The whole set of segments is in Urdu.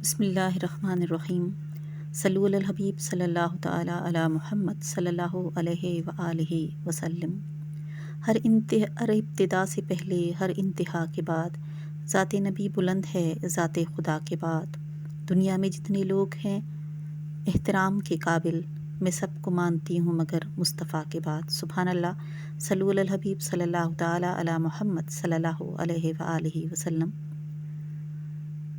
بسم اللہ الرحمن الرحیم۔ صلو علی الحبیب صلی اللہ تعالیٰ علی محمد صلی اللہ علیہ وآلہ وسلم۔ ہر ابتدا سے پہلے، ہر انتہا کے بعد ذات نبی بلند ہے ذات خدا کے بعد۔ دنیا میں جتنے لوگ ہیں احترام کے قابل، میں سب کو مانتی ہوں مگر مصطفیٰ کے بعد۔ سبحان اللہ۔ صلو علی الحبیب صلی اللہ تعالیٰ علی محمد صلی اللہ علیہ وآلہ وسلم۔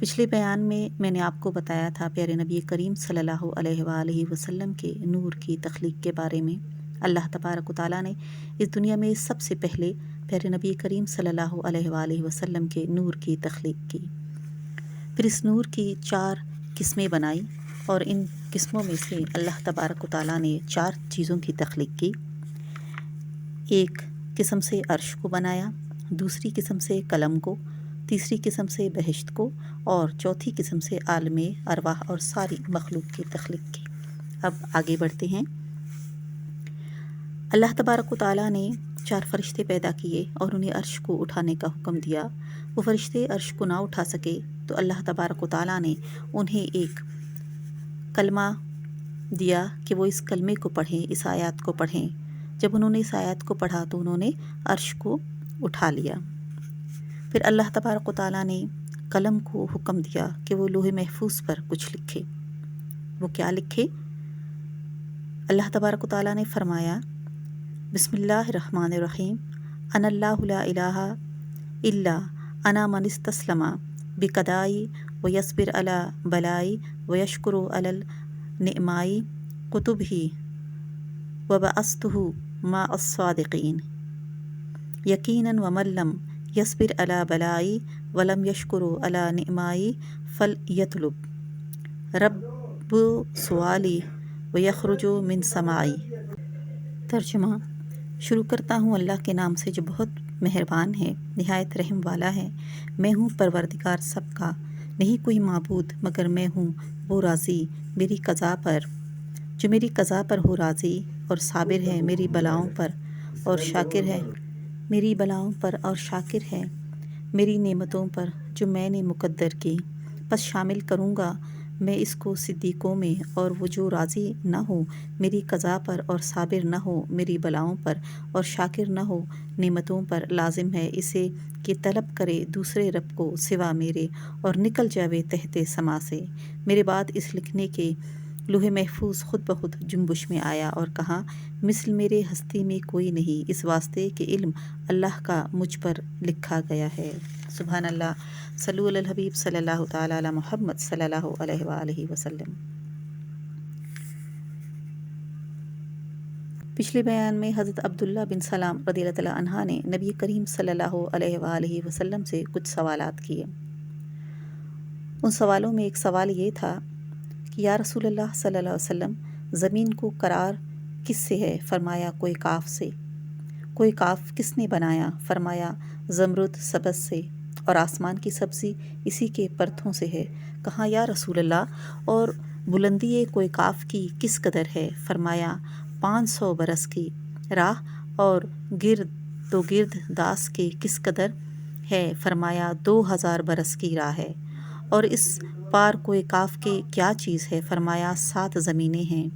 پچھلے بیان میں میں نے آپ کو بتایا تھا پیارے نبی کریم صلی اللہ علیہ وآلہ وسلم کے نور کی تخلیق کے بارے میں۔ اللہ تبارک و تعالیٰ نے اس دنیا میں سب سے پہلے پیارے نبی کریم صلی اللہ علیہ وآلہ وسلم کے نور کی تخلیق کی۔ پھر اس نور کی 4 قسمیں بنائی، اور ان قسموں میں سے اللہ تبارک و تعالیٰ نے 4 چیزوں کی تخلیق کی۔ ایک قسم سے عرش کو بنایا، دوسری قسم سے قلم کو، تیسری قسم سے بہشت کو، اور چوتھی قسم سے عالم ارواح اور ساری مخلوق کی تخلیق کی۔ اب آگے بڑھتے ہیں۔ اللہ تبارک و تعالیٰ نے 4 فرشتے پیدا کیے اور انہیں عرش کو اٹھانے کا حکم دیا۔ وہ فرشتے عرش کو نہ اٹھا سکے تو اللہ تبارک و تعالیٰ نے انہیں ایک کلمہ دیا کہ وہ اس کلمے کو پڑھیں، اس آیات کو پڑھیں۔ جب انہوں نے اس آیات کو پڑھا تو انہوں نے عرش کو اٹھا لیا۔ پھر اللہ تبارک و تعالیٰ نے قلم کو حکم دیا کہ وہ لوح محفوظ پر کچھ لکھے۔ وہ کیا لکھے؟ اللہ تبارک و تعالیٰ نے فرمایا، بسم اللہ الرحمن الرحیم، انا اللہ لا الہ الا انا من استسلم بقضائی ویصبر علی بلائی ویشکر علی النعمائی کتبہ وبعثتہ مع الصادقین یقیناً ومن لم یصبر علی بلائی ولم یشکر علی نعمائی فلیطلب رب سوالی ویخرج من سمائی۔ ترجمہ۔ شروع کرتا ہوں اللہ کے نام سے جو بہت مہربان ہے، نہایت رحم والا ہے۔ میں ہوں پروردگار سب کا، نہیں کوئی معبود مگر میں ہوں وہ راضی میری قضا پر، جو میری قضا پر ہو راضی، اور صابر ہے میری بلاؤں پر اور شاکر ہے میری نعمتوں پر جو میں نے مقدر کی۔ پس شامل کروں گا میں اس کو صدیقوں میں، اور وہ جو راضی نہ ہو میری قضا پر اور صابر نہ ہو میری بلاؤں پر اور شاکر نہ ہو نعمتوں پر، لازم ہے اسے کہ طلب کرے دوسرے رب کو سوا میرے اور نکل جاوے تحت سما سے۔ میرے بعد اس لکھنے کے لوح محفوظ خود بخود جنبش میں آیا اور کہا، مثل میرے ہستی میں کوئی نہیں، اس واسطے کہ علم اللہ کا مجھ پر لکھا گیا ہے۔ سبحان اللہ۔ صلو علی الحبیب صلی اللہ تعالیٰ علی محمد صلی اللہ علیہ وآلہ وسلم۔ پچھلے بیان میں حضرت عبداللہ بن سلام رضی اللہ تعالیٰ عنہ نے نبی کریم صلی اللہ علیہ وآلہ وسلم سے کچھ سوالات کیے۔ ان سوالوں میں ایک سوال یہ تھا کہ یا رسول اللہ صلی اللہ علیہ وسلم، زمین کو قرار کس سے ہے؟ فرمایا کوئی کاف سے۔ کوئی کاف کس نے بنایا؟ فرمایا زمرد سبز سے، اور آسمان کی سبزی اسی کے پرتوں سے ہے۔ کہا یا رسول اللہ، اور بلندی کوئی کاف کی کس قدر ہے؟ فرمایا 500 برس کی راہ، اور گرد داس کے کس قدر ہے؟ فرمایا 2000 برس کی راہ ہے۔ اور اس پار کوئی کاف کے کیا چیز ہے؟ فرمایا 7 زمینیں ہیں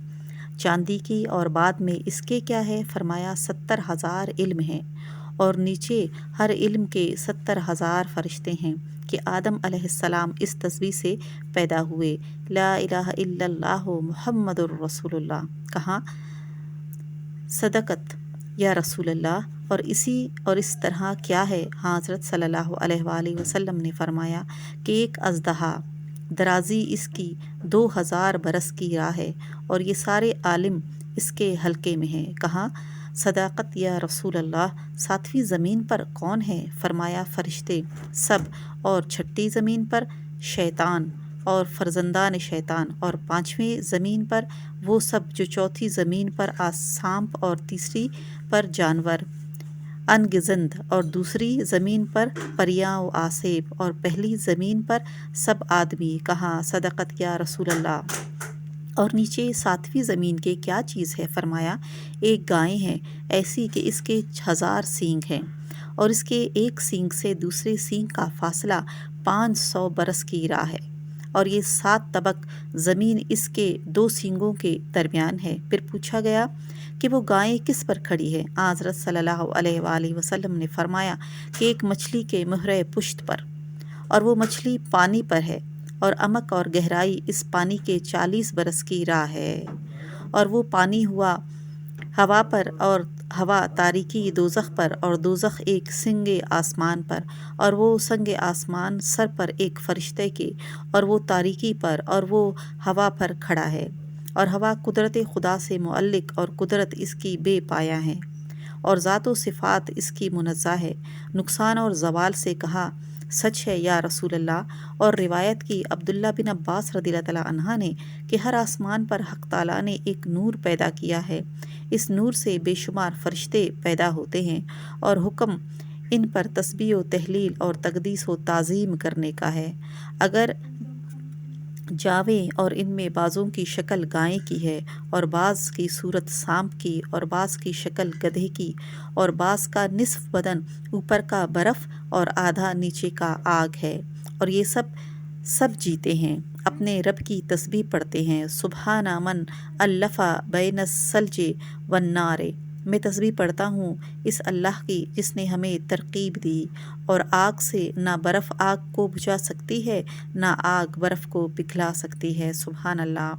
چاندی کی، اور بعد میں اس کے کیا ہے؟ فرمایا 70,000 علم ہیں، اور نیچے ہر علم کے 70,000 فرشتے ہیں کہ آدم علیہ السلام اس تصویر سے پیدا ہوئے۔ لا الہ الا اللہ محمد الرسول اللہ۔ کہا صدقت یا رسول اللہ، اور اس طرح کیا ہے؟ حضرت صلی اللہ علیہ وآلہ وسلم نے فرمایا کہ ایک اژدہا، درازی اس کی 2000 برس کی راہ ہے، اور یہ سارے عالم اس کے حلقے میں ہیں۔ کہا صداقت یا رسول اللہ، 7ویں زمین پر کون ہے؟ فرمایا فرشتے سب، اور 6ٹھی زمین پر شیطان اور فرزندان شیطان، اور 5ویں زمین پر وہ سب جو 4تھی زمین پر سانپ، اور تیسری پر جانور انگزند، اور دوسری زمین پر پریاں و آسیب، اور پہلی زمین پر سب آدمی۔ کہا صدقت یا رسول اللہ، اور نیچے 7ویں زمین کے کیا چیز ہے؟ فرمایا ایک گائے ہے، ایسی کہ اس کے 1000 سینگ ہیں، اور اس کے ایک سینگ سے دوسرے سینگ کا فاصلہ 500 برس کی راہ ہے۔ اور یہ 7 طبق زمین اس کے 2 سینگوں کے درمیان ہے۔ پھر پوچھا گیا کہ وہ گائیں کس پر کھڑی ہے؟ حضرت صلی اللہ علیہ وآلہ وسلم نے فرمایا کہ ایک مچھلی کے مہرے پشت پر، اور وہ مچھلی پانی پر ہے، اور عمق اور گہرائی اس پانی کے 40 برس کی راہ ہے، اور وہ پانی ہوا پر، اور ہوا تاریکی دوزخ پر، اور دوزخ ایک سنگ آسمان پر، اور وہ سنگ آسمان سر پر ایک فرشتے کے، اور وہ تاریکی پر، اور وہ ہوا پر کھڑا ہے، اور ہوا قدرت خدا سے معلق، اور قدرت اس کی بے پایہ ہے، اور ذات و صفات اس کی منزہ ہے، نقصان اور زوال سے۔ کہا سچ ہے یا رسول اللہ۔ اور روایت کی عبداللہ بن عباس رضی اللہ تعالیٰ عنہ نے کہ ہر آسمان پر حق تعالیٰ نے ایک نور پیدا کیا ہے، اس نور سے بے شمار فرشتے پیدا ہوتے ہیں، اور حکم ان پر تسبیح و تحلیل اور تقدیس و تعظیم کرنے کا ہے۔ اگر جاویں اور ان میں بعضوں کی شکل گائے کی ہے، اور بعض کی صورت سانپ کی، اور بعض کی شکل گدھے کی، اور بعض کا نصف بدن اوپر کا برف اور آدھا نیچے کا آگ ہے، اور یہ سب جیتے ہیں، اپنے رب کی تسبیح پڑھتے ہیں۔ سبحان من الف بین الثلج والنار، میں تسبیح پڑھتا ہوں اس اللہ کی جس نے ہمیں ترغیب دی، اور آگ سے نہ برف آگ کو بجھا سکتی ہے، نہ آگ برف کو پگھلا سکتی ہے۔ سبحان اللہ۔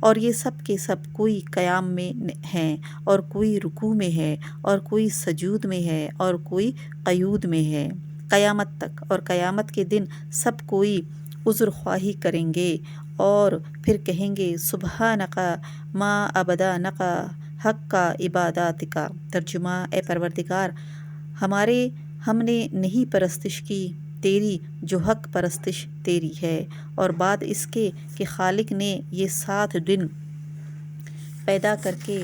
اور یہ سب کے سب کوئی قیام میں ہیں، اور کوئی رکوع میں ہے، اور کوئی سجود میں ہے، اور کوئی قعود میں ہے، قیامت تک۔ اور قیامت کے دن سب کوئی عذر خواہی کریں گے، اور پھر کہیں گے سبحانک ما عبدناک حق عباداتک۔ ترجمہ: اے پروردگار، ہم نے نہیں پرستش کی تیری جو حق پرستش تیری ہے، اور بعد اس کے کہ خالق نے یہ 7 دن پیدا کر کے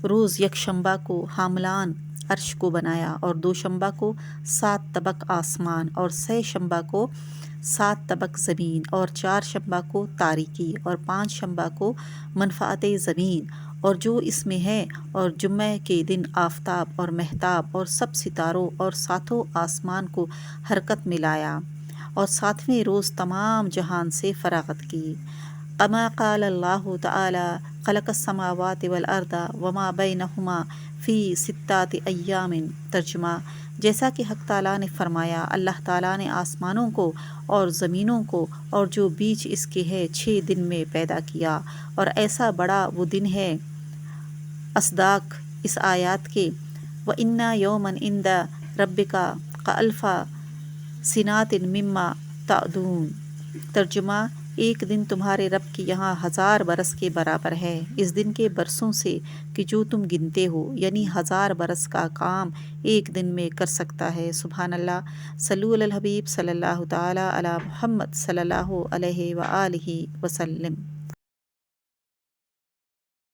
روز یکشنبہ کو حاملان عرش کو بنایا، اور دوشنبہ کو 7 طبق آسمان، اور 6 شنبہ کو 7 طبق زمین، اور 4 شنبہ کو تاریکی، اور 5 شنبہ کو منفعت زمین اور جو اس میں ہے، اور جمعہ کے دن آفتاب اور مہتاب اور سب ستاروں اور 7 آسمان کو حرکت میں لایا، اور 7ویں روز تمام جہان سے فراغت کی۔ کما قال اللہ تعالی خلق السماوات والارض وما بینہما فی 6 ایام۔ ترجمہ: جیسا کہ حق تعالیٰ نے فرمایا، اللہ تعالیٰ نے آسمانوں کو اور زمینوں کو اور جو بیچ اس کے ہے 6 دن میں پیدا کیا، اور ایسا بڑا وہ دن ہے۔ اصداق اس آیات کے وَإِنَّ يَوْمًا عِندَ رَبِّكَ كَأَلْفِ سَنَةٍ مِّمَّا تَعُدُّونَ۔ ترجمہ: ایک دن تمہارے رب کے یہاں 1000 برس کے برابر ہے، اس دن کے برسوں سے کہ جو تم گنتے ہو، یعنی 1000 برس کا کام ایک دن میں کر سکتا ہے۔ سبحان اللہ۔ صلو علی الحبیب صلی اللہ تعالی علی محمد صلی اللہ علیہ وآلہ وسلم۔